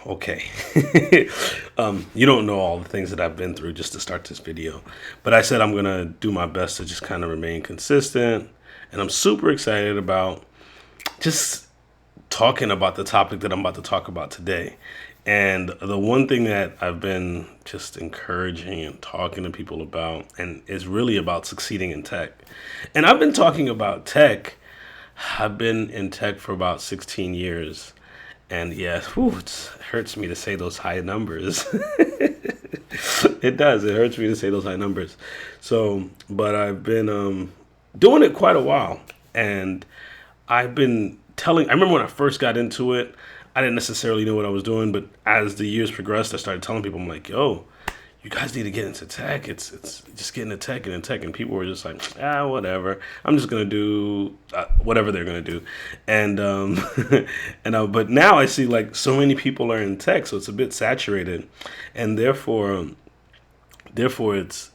Okay. You don't know all the things that I've been through just to start this video, but I said I'm going to do my best to just kind of remain consistent. And I'm super excited about just talking about the topic that I'm about to talk about today. And the one thing that I've been just encouraging and talking to people about, and is really about succeeding in tech. And I've been talking about tech. I've been in tech for about 16 years. And yeah, whew, it hurts me to say those high numbers. It does. It hurts me to say those high numbers. So, but I've been doing it quite a while. And I've been I remember when I first got into it, I didn't necessarily know what I was doing. But as the years progressed, I started telling people, I'm like, yo, you guys need to get into tech. It's just get into tech and in tech. And people were just like, whatever. I'm just going to do whatever they're going to do. And, but now I see like so many people are in tech, so it's a bit saturated. And therefore it's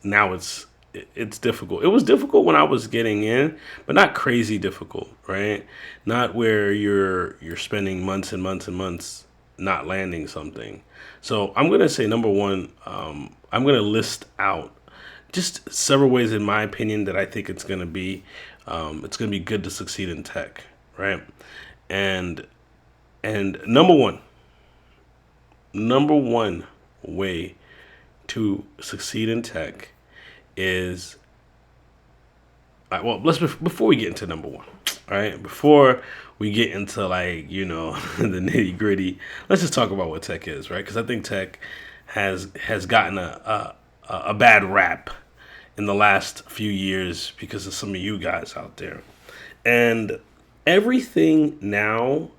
difficult. It was difficult when I was getting in, but not crazy difficult, right? Not where you're spending months and months and months not landing something. So I'm gonna say number one, I'm gonna list out just several ways, in my opinion, that I think it's gonna be good to succeed in tech, right? And and number one way to succeed in tech is well, before we get into number one, all right, before we get into like the nitty gritty, let's just talk about what tech is, right? Because I think tech has gotten a bad rap in the last few years because of some of you guys out there, and everything now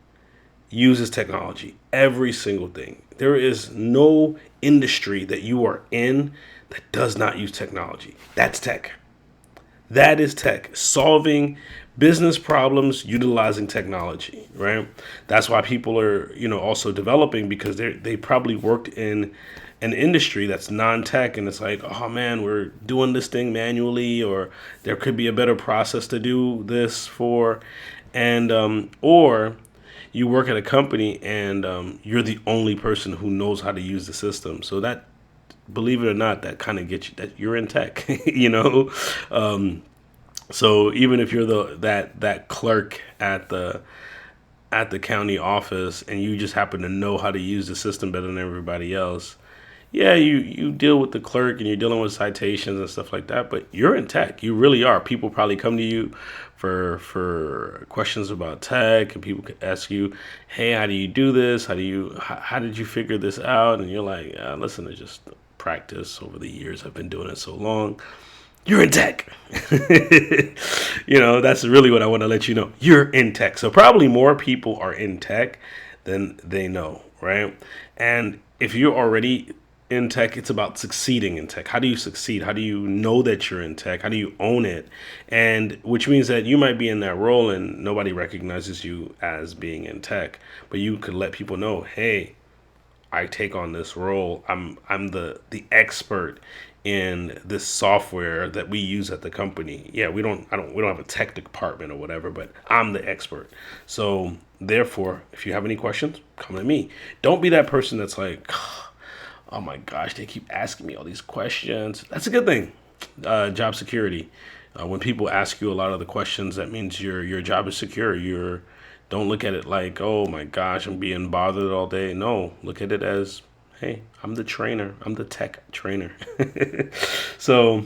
uses technology. Every single thing. There is no industry that you are in that does not use technology. That's tech. That is tech. Solving business problems utilizing technology, right? That's why people are, also developing, because they probably worked in an industry that's non-tech, and it's like, oh man, we're doing this thing manually, or there could be a better process to do this for, and or you work at a company and you're the only person who knows how to use the system. So that, believe it or not, that kind of gets you that you're in tech, Um, so even if you're that clerk at the county office and you just happen to know how to use the system better than everybody else, yeah, you deal with the clerk and you're dealing with citations and stuff like that, but you're in tech. You really are. People probably come to you for questions about tech, and people could ask you, hey, how do you do this? How did you figure this out? And you're like, listen, it's just practice over the years. I've been doing it so long. You're in tech. That's really what I want to let you know. You're in tech. So probably more people are in tech than they know, right? And if you're already in tech, it's about succeeding in tech. How do you succeed? How do you know that you're in tech? How do you own it? And which means that you might be in that role and nobody recognizes you as being in tech, but you could let people know, hey, I take on this role. I'm the expert in this software that we use at the company. Yeah, we don't have a tech department or whatever, but I'm the expert. So therefore, if you have any questions, come to me. Don't be that person that's like, oh my gosh, they keep asking me all these questions. That's a good thing. Job security. When people ask you a lot of the questions, that means your job is secure. Don't look at it like, oh my gosh, I'm being bothered all day. No, look at it as, hey, I'm the trainer. I'm the tech trainer. So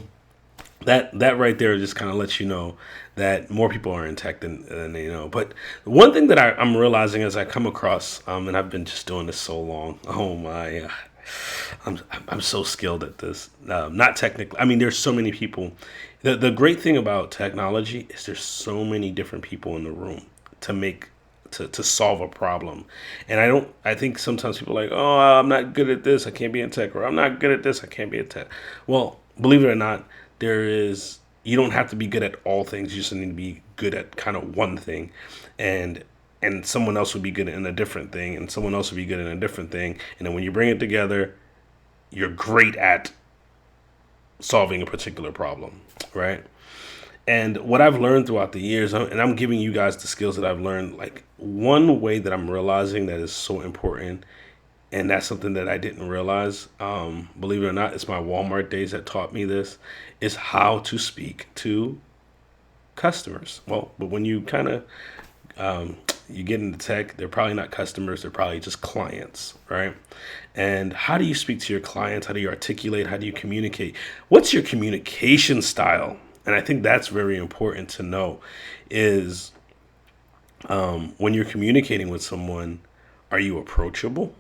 that right there just kind of lets you know that more people are in tech than they know. But one thing that I'm realizing as I come across, and I've been just doing this so long. Oh my, I'm so skilled at this. Not technically. I mean, there's so many people. The great thing about technology is there's so many different people in the room to make to solve a problem. And I think sometimes people are like, oh, I'm not good at this, I can't be in tech, or I'm not good at this, I can't be in tech. Well, believe it or not, you don't have to be good at all things. You just need to be good at kind of one thing, and someone else would be good in a different thing, and someone else would be good in a different thing, and then when you bring it together, you're great at solving a particular problem, right? And what I've learned throughout the years, and I'm giving you guys the skills that I've learned, like one way that I'm realizing that is so important And that's something that I didn't realize. Believe it or not, it's my Walmart days that taught me this, is how to speak to customers. Well, but when you kind of you get into tech, they're probably not customers, they're probably just clients, right? And how do you speak to your clients? How do you articulate? How do you communicate? What's your communication style? And I think that's very important to know is when you're communicating with someone, are you approachable?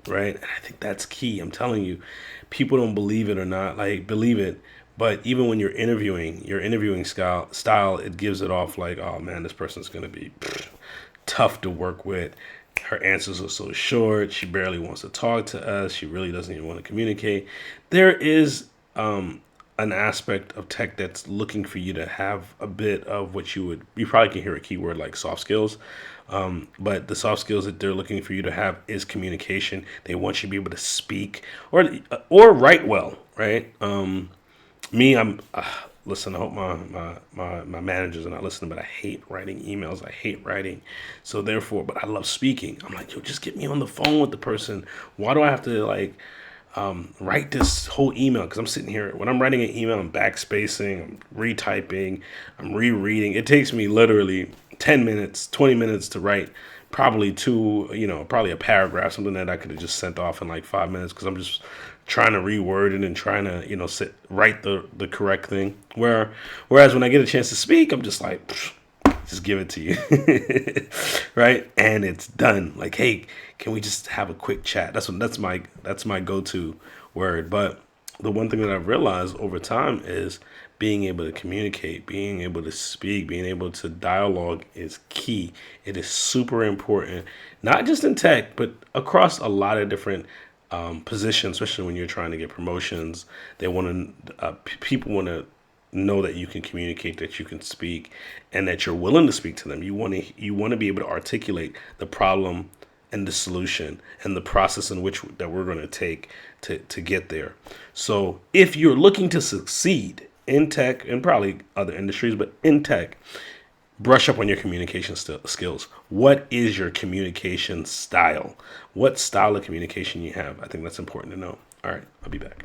Right? And I think that's key. I'm telling you, people don't believe it or not, like believe it. But even when you're interviewing, your interviewing style, it gives it off like, oh man, this person's going to be tough to work with. Her answers are so short. She barely wants to talk to us. She really doesn't even want to communicate. There is an aspect of tech that's looking for you to have a bit of what you probably can hear a keyword like soft skills. But the soft skills that they're looking for you to have is communication. They want you to be able to speak or write well, right? I'm listen. I hope my managers are not listening, but I hate writing emails. I hate writing, so therefore, but I love speaking. I'm like, yo, just get me on the phone with the person. Why do I have to like write this whole email? Because I'm sitting here when I'm writing an email, I'm backspacing, I'm retyping, I'm rereading. It takes me literally 10 minutes, 20 minutes to write probably probably a paragraph, something that I could have just sent off in like 5 minutes because I'm just trying to reword it and trying to, write the correct thing. Whereas when I get a chance to speak, I'm just like, just give it to you. Right? And it's done. Like, hey, can we just have a quick chat? That's my go-to word. But the one thing that I've realized over time is being able to communicate, being able to speak, being able to dialogue is key. It is super important, not just in tech, but across a lot of different positions, especially when you're trying to get promotions. They want to, people want to know that you can communicate, that you can speak, and that you're willing to speak to them. You want to be able to articulate the problem and the solution and the process in which that we're going to take to get there. So if you're looking to succeed in tech and probably other industries, but in tech, brush up on your communication skills. What is your communication style? What style of communication you have? I think that's important to know. All right, I'll be back.